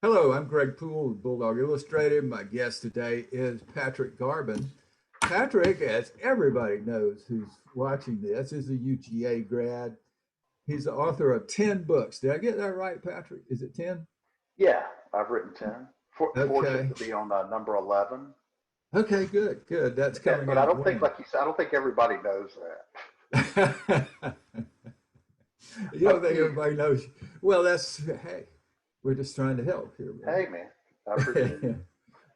Hello, I'm Greg Poole with Bulldog Illustrated. My guest today is Patrick Garbin. Patrick, as everybody knows who's watching this, is a UGA grad. He's the author of 10 books. Did I get that right, Patrick? Is it 10? Yeah, I've written 10. Fortunate Okay. to be on number 11. Okay, good, good. That's coming But I out don't think, when? like you said, I don't think everybody knows You don't that. think everybody knows? Well, hey, we're just trying to help here, Hey, man, I appreciate brother. it.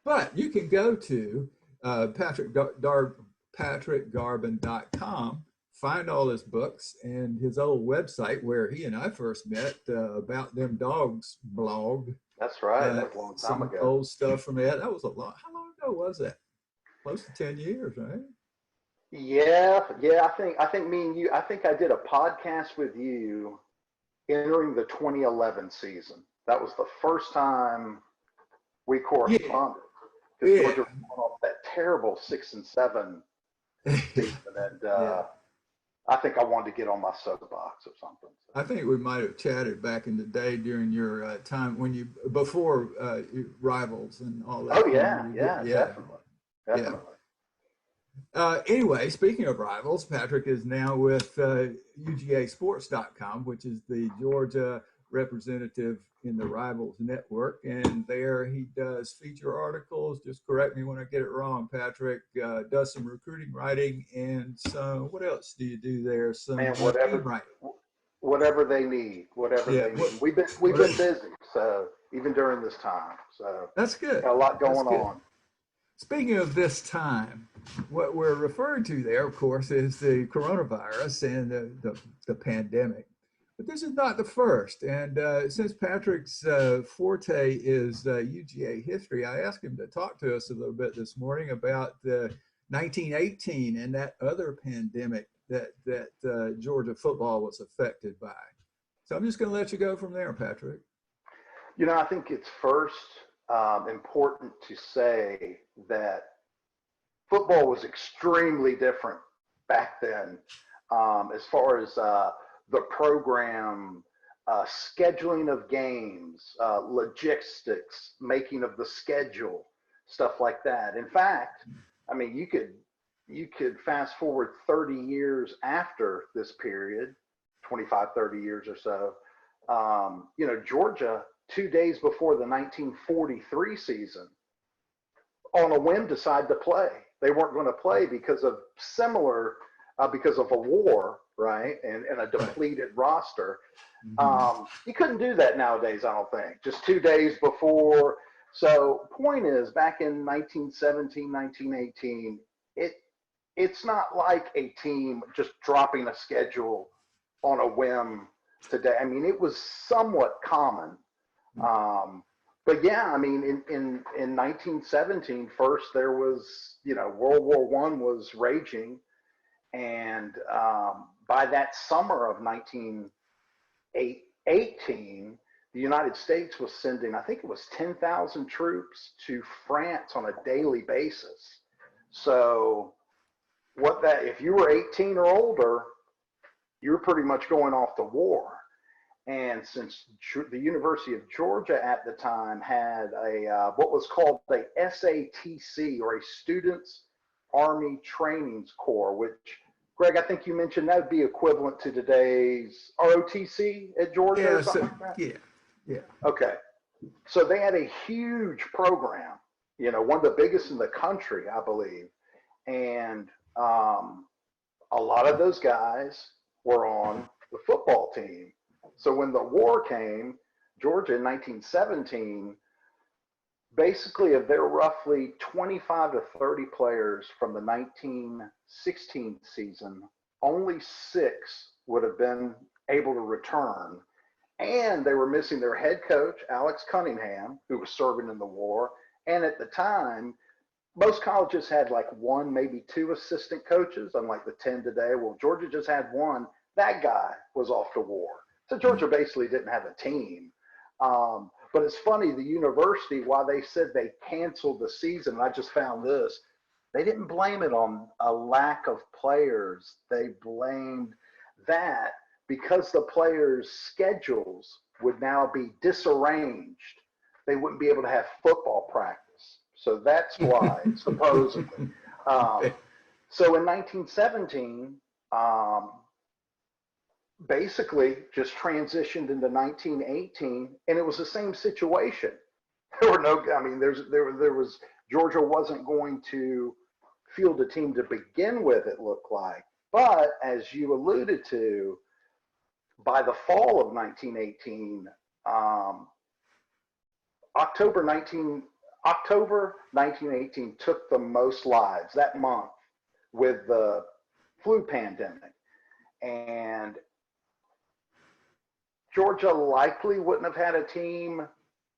But you can go to patrickgarbin.com, find all his books and his old website where he and I first met, about them dogs blog. That's right. That was a long time Some ago. old stuff from that. That was a long. How long ago was that? Close to 10 years, right? Yeah. I think me and you. I think I did a podcast with you entering the 2011 season. That was the first time we Yeah, corresponded because yeah, Georgia was going off that terrible 6-7 season, and yeah. I think I wanted to get on my soapbox or something. So. I think we might have chatted back in the day during your time when you before rivals and all Oh that. When yeah, you were yeah, yeah, definitely, yeah. definitely. Anyway, speaking of rivals, Patrick is now with UGAsports.com, which is the Georgia representative in the Rivals Network. And there he does feature articles. Just correct me when I get it wrong, Patrick. Does some recruiting writing and some, what else do you do there? Some Man, team whatever, writing. whatever they need, whatever Yeah. they need. We've What, been busy, so even during this time, so that's good. got a lot That's going good. on. Speaking of this time, what we're referring to there, of course, is the coronavirus and the pandemic. But this is not the first. And since Patrick's forte is UGA history, I asked him to talk to us a little bit this morning about the 1918 and that other pandemic that Georgia football was affected by. So I'm just going to let you go from there, Patrick. I think it's first important to say that football was extremely different back then, as far as the program, scheduling of games, logistics, making of the schedule, stuff like that. In fact, I mean, you could fast forward 30 years after this period, 25, 30 years or so. Georgia, 2 days before the 1943 season, on a whim decided to play. They weren't going to play because of a war, right, and a Right. depleted roster. Mm-hmm. You couldn't do that nowadays, I don't think. Just 2 days before. So, point is, back in 1917, 1918, it it's not like a team just dropping a schedule on a whim today. I mean, it was somewhat common. Um, but yeah, I mean, in 1917, first there was, World War One was raging, and by that summer of 1918, the United States was sending, I think it was 10,000 troops to France on a daily basis. So if you were 18 or older, you were pretty much going off to war. And since the University of Georgia at the time had what was called a SATC, or a Students Army Trainings Corps, which, Greg, I think you mentioned that would be equivalent to today's ROTC at Georgia or Yeah, something so, like that. yeah, yeah. Okay. So they had a huge program, one of the biggest in the country, I believe. And a lot of those guys were on the football team. So when the war came, Georgia in 1917, basically of their roughly 25 to 30 players from the 1916 season, only 6 would have been able to return. And they were missing their head coach, Alex Cunningham, who was serving in the war. And at the time, most colleges had like one, maybe 2 assistant coaches, unlike the 10 today. Well, Georgia just had one. That guy was off to war. So Georgia basically didn't have a team. But it's funny, the university, while they said they canceled the season, and I just found this, they didn't blame it on a lack of players. They blamed that because the players' schedules would now be disarranged. they wouldn't be able to have football practice. So that's why, supposedly. So in 1917, basically just transitioned into 1918, and it was the same situation. There were no, I mean, there was, Georgia wasn't going to field a team to begin with, it looked like. But as you alluded to, by the fall of 1918, October 1918 took the most lives that month with the flu pandemic. And Georgia likely wouldn't have had a team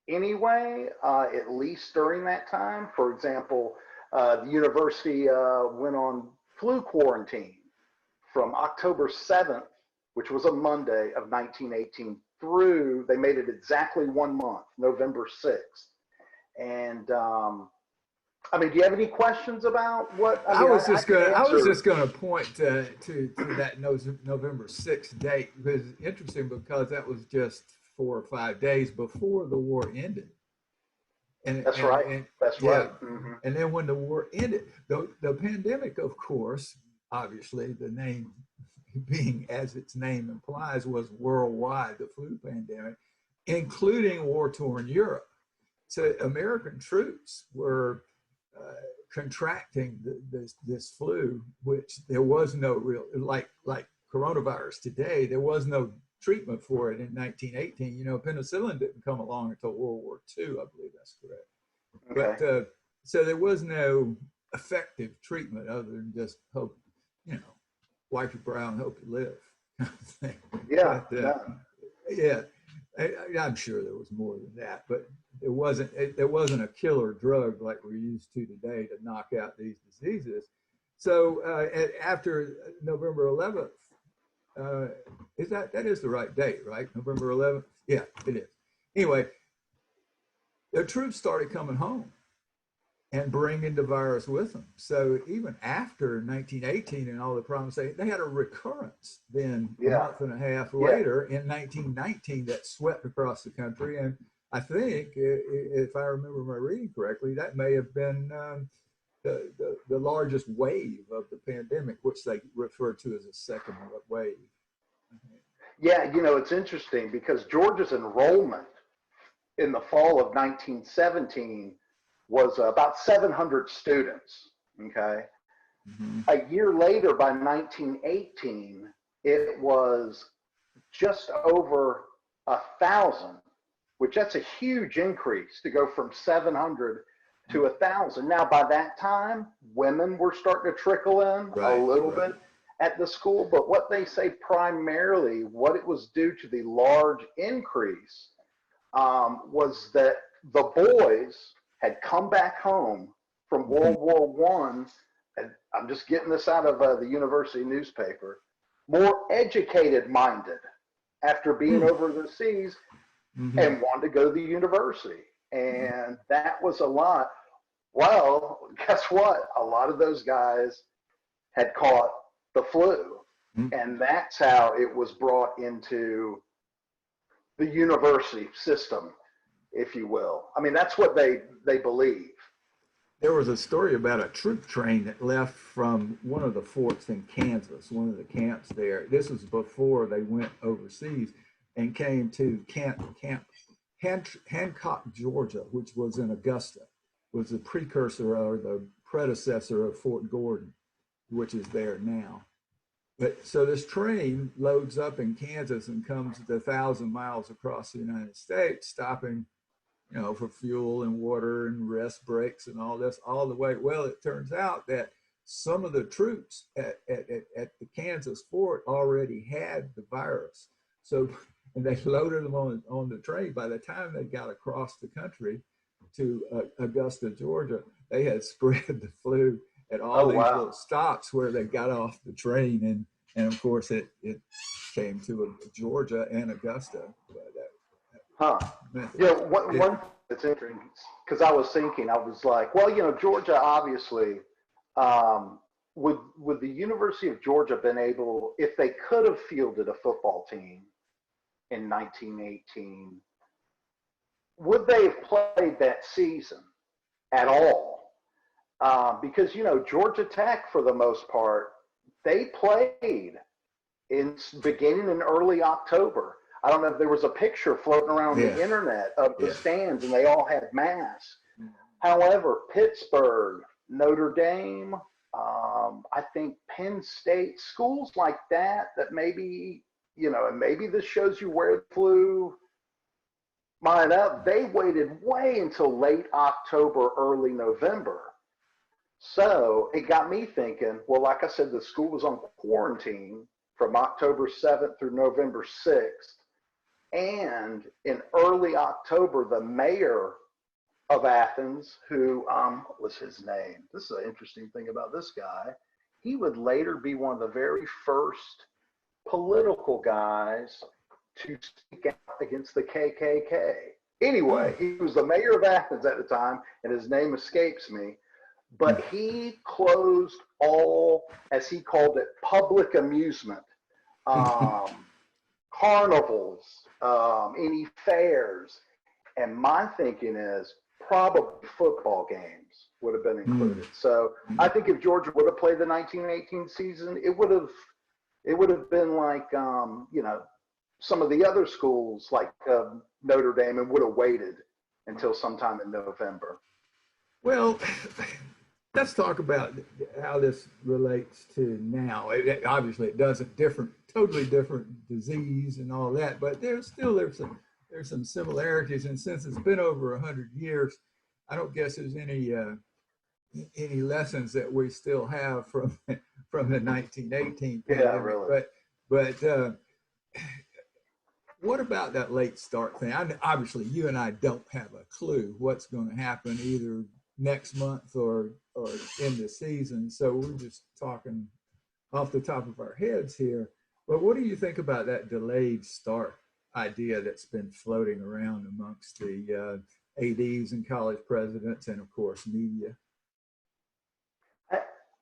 anyway, at least during that time. For example, the university went on flu quarantine from October 7th, which was a Monday of 1918, through, they made it exactly 1 month, November 6th. And I mean, do you have any questions about what? I was just going to point to that November 6th date, because it's interesting, because that was just 4 or 5 days before the war ended. That's right. Mm-hmm. And then when the war ended, the pandemic, of course, obviously the name being as its name implies, was worldwide, the flu pandemic, including war-torn Europe. So American troops were contracting this flu, which there was no real, like coronavirus today, there was no treatment for it in 1918. You know, penicillin didn't come along until World War II, I believe that's correct. Okay. But so there was no effective treatment other than just hope, you know, wipe your brow and hope you live. Yeah. Yeah. I'm sure there was more than that, but there wasn't a killer drug like we're used to today to knock out these diseases. So after November 11th, that is the right date, right? November 11th? Yeah, it is. Anyway, the troops started coming home and bringing the virus with them. So even after 1918 and all the problems, they had a recurrence then a month and a half later in 1919 that swept across the country. And I think, if I remember my reading correctly, that may have been the largest wave of the pandemic, which they refer to as a second wave. Yeah, you know, it's interesting because Georgia's enrollment in the fall of 1917 was about 700 students, okay? Mm-hmm. A year later, by 1918, it was just over 1,000, which that's a huge increase to go from 700 to 1,000. Now, by that time, women were starting to trickle in a little bit at the school, but what they say primarily, what it was due to the large increase was that the boys had come back home from World War I, and I'm just getting this out of the university newspaper, more educated minded after being over the seas and wanted to go to the university. And that was a lot. Well, guess what? A lot of those guys had caught the flu, and that's how it was brought into the university system, if you will. I mean, that's what they believe. There was a story about a troop train that left from one of the forts in Kansas, one of the camps there. This was before they went overseas, and came to Hancock, Georgia, which was in Augusta, was the precursor or the predecessor of Fort Gordon, which is there now. But so this train loads up in Kansas and comes 1,000 miles across the United States, stopping, you know, for fuel and water and rest breaks and all this, all the way. Well, it turns out that some of the troops at the Kansas fort already had the virus. So, and they loaded them on the train. By the time they got across the country to Augusta, Georgia, they had spread the flu at all these little stops where they got off the train. And of course, it came to Georgia and Augusta. Yeah, one that's interesting, because I was thinking, I was like, well, you know, Georgia obviously, would the University of Georgia been able, if they could have fielded a football team in 1918, would they have played that season at all? Because, you know, Georgia Tech, for the most part, they played beginning in early October. I don't know if there was a picture floating around the internet of the stands, and they all had masks. However, Pittsburgh, Notre Dame, I think Penn State, schools like that maybe, you know, and maybe this shows you where the flu might up. They waited way until late October, early November. So it got me thinking, well, like I said, the school was on quarantine from October 7th through November 6th. And in early October, the mayor of Athens, who, what was his name? This is an interesting thing about this guy. He would later be one of the very first political guys to speak out against the KKK. Anyway, he was the mayor of Athens at the time, and his name escapes me. But he closed all, as he called it, public amusement, carnivals, any fairs. And my thinking is probably football games would have been included. So I think if Georgia would have played the 1918 season, it would have been like, you know, some of the other schools like Notre Dame, and would have waited until sometime in November. Well, let's talk about how this relates to now. Obviously, it does a totally different disease and all that, but there's some similarities. And since it's been over 100 years, I don't guess there's any lessons that we still have from the 1918 pandemic. Yeah, really. But what about that late start thing? Obviously, you and I don't have a clue what's going to happen either next month or in the season. So we're just talking off the top of our heads here. But what do you think about that delayed start idea that's been floating around amongst the ADs and college presidents and, of course, media?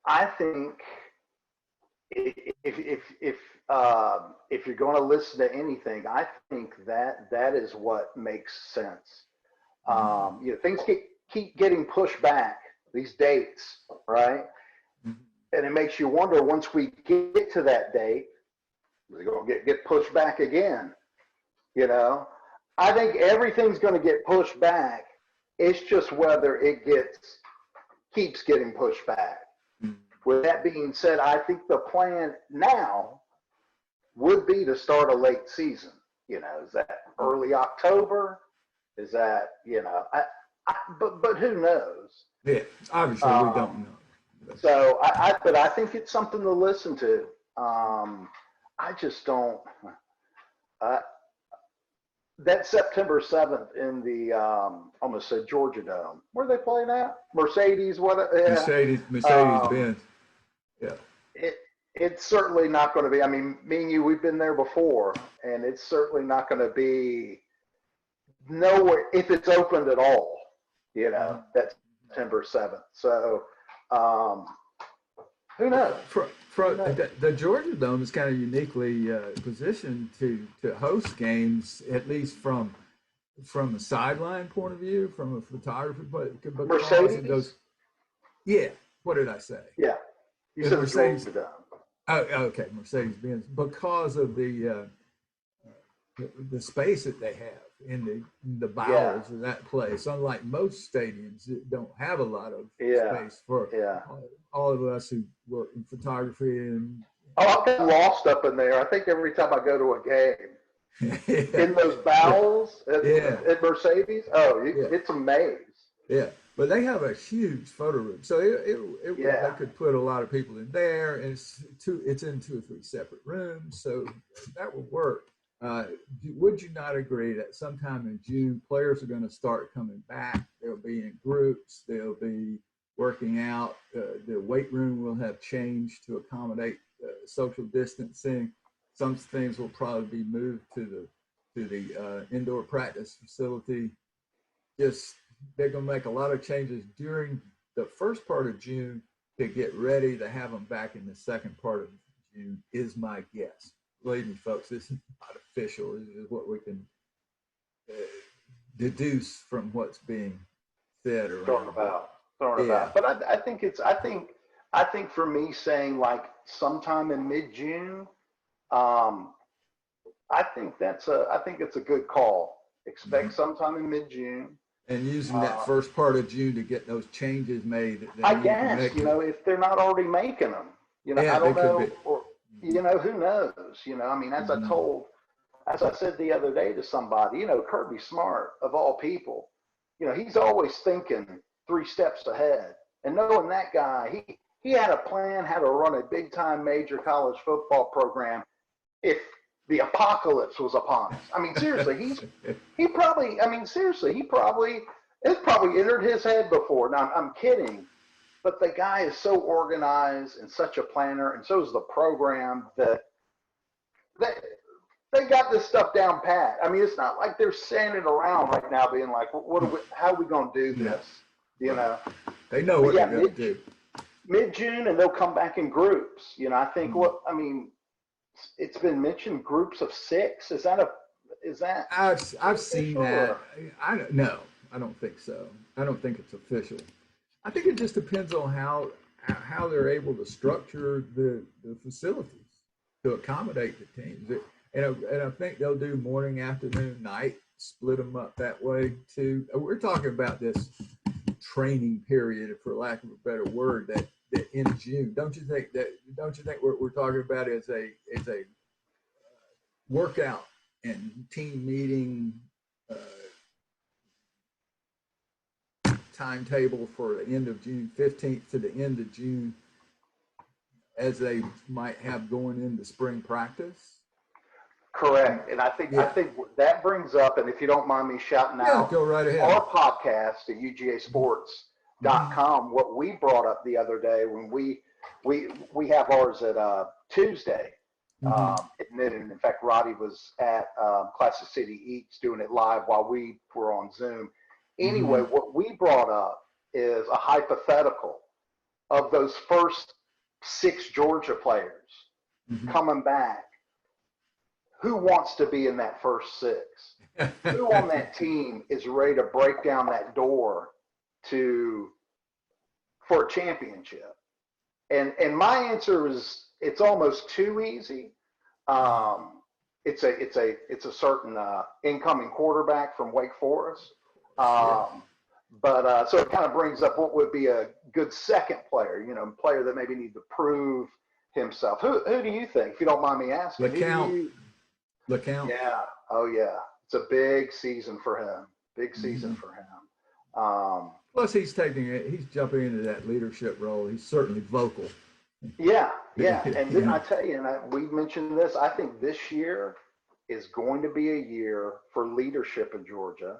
I think if you're going to listen to anything, I think that is what makes sense. You know, things keep getting pushed back, these dates, right? And it makes you wonder, once we get to that date, they're going to get pushed back again. You know, I think everything's going to get pushed back. It's just whether it keeps getting pushed back. With that being said, I think the plan now would be to start a late season. You know, is that early October? Is that, you know, but who knows? Yeah, obviously we don't know. So but I think it's something to listen to. I just don't. That September 7th in the almost said Georgia Dome. Where are they playing at? Mercedes, what? Yeah. Mercedes-Benz. Yeah. It's certainly not going to be. I mean, me and you, we've been there before, and it's certainly not going to be nowhere if it's opened at all. You know, that's September 7th. So, who knows? The Georgia Dome is kind of uniquely positioned to host games, at least from a sideline point of view, from a photography point. Mercedes? Yeah. What did I say? Yeah. You said Mercedes Dome. Oh, okay, Mercedes-Benz, because of the space that they have in the bowels of that place. Unlike most stadiums that don't have a lot of space for all of us who work in photography and. Oh, I'm lost up in there. I think every time I go to a game, in those bowels at Mercedes, it's a maze. Yeah. But they have a huge photo room, so they could put a lot of people in there, and it's in 2 or 3 separate rooms, so that would work. Would you not agree that sometime in June, players are going to start coming back? They'll be in groups. They'll be working out. The weight room will have changed to accommodate social distancing. Some things will probably be moved to the indoor practice facility. They're going to make a lot of changes during the first part of June to get ready to have them back in the second part of June, is my guess. Believe me, folks, this is not official. This is what we can deduce from what's being said Throwing around. about, Yeah. But I think for me saying like sometime in mid-June, um, I think it's a good call. Mhm. Expect sometime in mid-June. And using that Uh, first part of June to get those changes made that they I need to guess, make. you know, if they're not already making them, you know, Yeah, I they don't could know, be. or, you know, who knows, you know, I mean, Mhm. as I said the other day to somebody, you know, Kirby Smart of all people, you know, he's always thinking 3 steps ahead. And knowing that guy, he had a plan how to run a big time major college football program if the apocalypse was upon us. I mean, seriously, he probably, I mean, seriously, it's probably entered his head before. Now, I'm kidding, but the guy is so organized and such a planner, and so is the program that they, they got this stuff down pat. I mean, it's not like they're standing around right now being like, what are we, how are we going to do No, this? You right. know, They know but what they're yeah, going to do. mid June, and they'll come back in groups. You know, I think Mhm. I mean, it's been mentioned groups of 6. Is that I've seen official that. or? I don't know. I don't think so. I don't think it's official. I think it just depends on how they're able to structure the facilities to accommodate the teams. And I think they'll do morning, afternoon, night, split them up that way too. We're talking about this training period, for lack of a better word, that in June. Don't you think what we're talking about is a workout and team meeting uh, timetable for the end of June 15th to the end of June, as they might have going into spring practice? Correct. And I Yeah, think that brings up, and if you don't mind me shouting yeah, out go right ahead. our podcast at Mhm. UGAsports.com, what we brought up the other day when we have ours at Tuesday Mhm. at noon. In fact, Roddy was at Classic City Eats doing it live while we were on Zoom. Anyway, Mhm. what we brought up is a hypothetical of those first 6 Georgia players Mhm. coming back. Who wants to be in that first 6? Who on that team is ready to break down that door to for a championship? And my answer is it's almost too easy. Um, it's a certain incoming quarterback from Wake Forest. Yes. Um, but so it kind of brings up what would be a good second player, you know, a player that maybe needs to prove himself. Who do you think? If you don't mind me asking, who do LeCount. you? LeCount. Yeah. Oh, yeah. It's a big season for him. Big season Mhm. for him. Plus, he's taking it. He's jumping into that leadership role. He's certainly vocal. Yeah. Yeah. And You know, I tell you, and we mentioned this, I think this year is going to be a year for leadership in Georgia,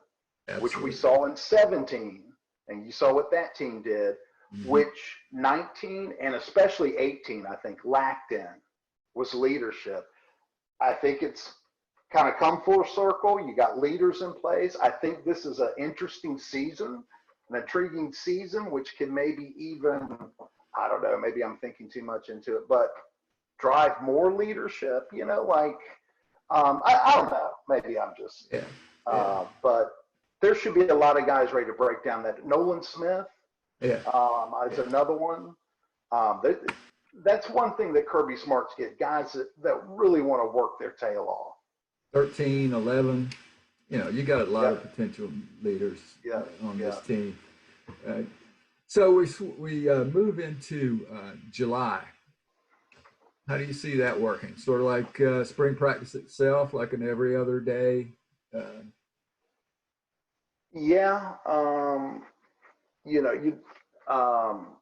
which we absolutely. saw in 17. And you saw what that team did, Mhm. which 19 and especially 18, I think, lacked in was leadership. I think it's kind of come full circle. You got leaders in place. I think this is an interesting season, an intriguing season, which can maybe even, I don't know, maybe I'm thinking too much into it, but drive more leadership, you know, like, I don't know. Maybe I'm just, Yeah. Yeah. but there should be a lot of guys ready to break down that. Nolan Smith Yeah. is Yeah. another one. Um, that's one thing that Kirby Smarts get guys that really want to work their tail off. 13, 11. You know, you got a lot of Yep, potential leaders yep, on this yep. team. Uh, so we move into July. How do you see that working? Sort of like spring practice itself, like an every other day. Uh, Yeah, you know, um,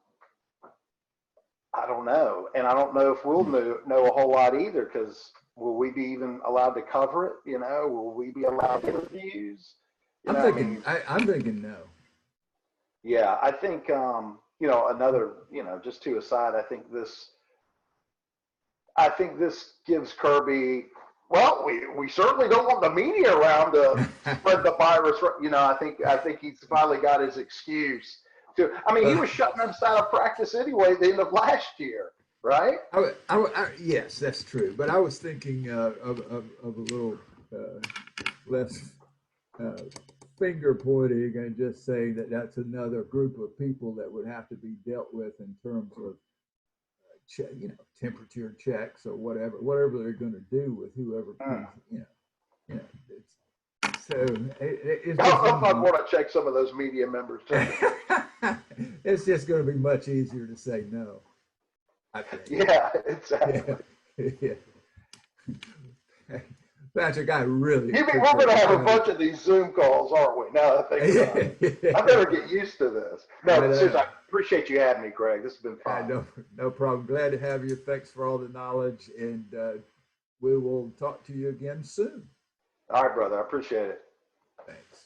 I don't know, and I don't know if we'll know a whole lot either. Because will we be even allowed to cover it? You know, will we be allowed interviews? You I'm know, I thinking. mean, I'm thinking no. yeah, I think you know another. You know, just to aside, I think this gives Kirby. Well, we certainly don't want the media around to spread the virus. You know, I think he's finally got his excuse. To, I mean, he uh, was shutting us out of practice anyway at the end of last year, right? yes, that's true. But I was thinking of a little less uh, finger pointing and just saying that that's another group of people that would have to be dealt with in terms of, temperature checks or whatever they're going to do with whoever comes, it's just I'll want to check some of those media members too. it's just going to be much easier to say no, I think. Yeah, exactly. Yeah. Patrick, I really. We're going to have a bunch of these Zoom calls, aren't we? Now that I think about it, I better get used to this. No, seriously, I appreciate you having me, Craig. This has been fun. No problem. Glad to have you. Thanks for all the knowledge, and we will talk to you again soon. All right, brother. I appreciate it. Thanks.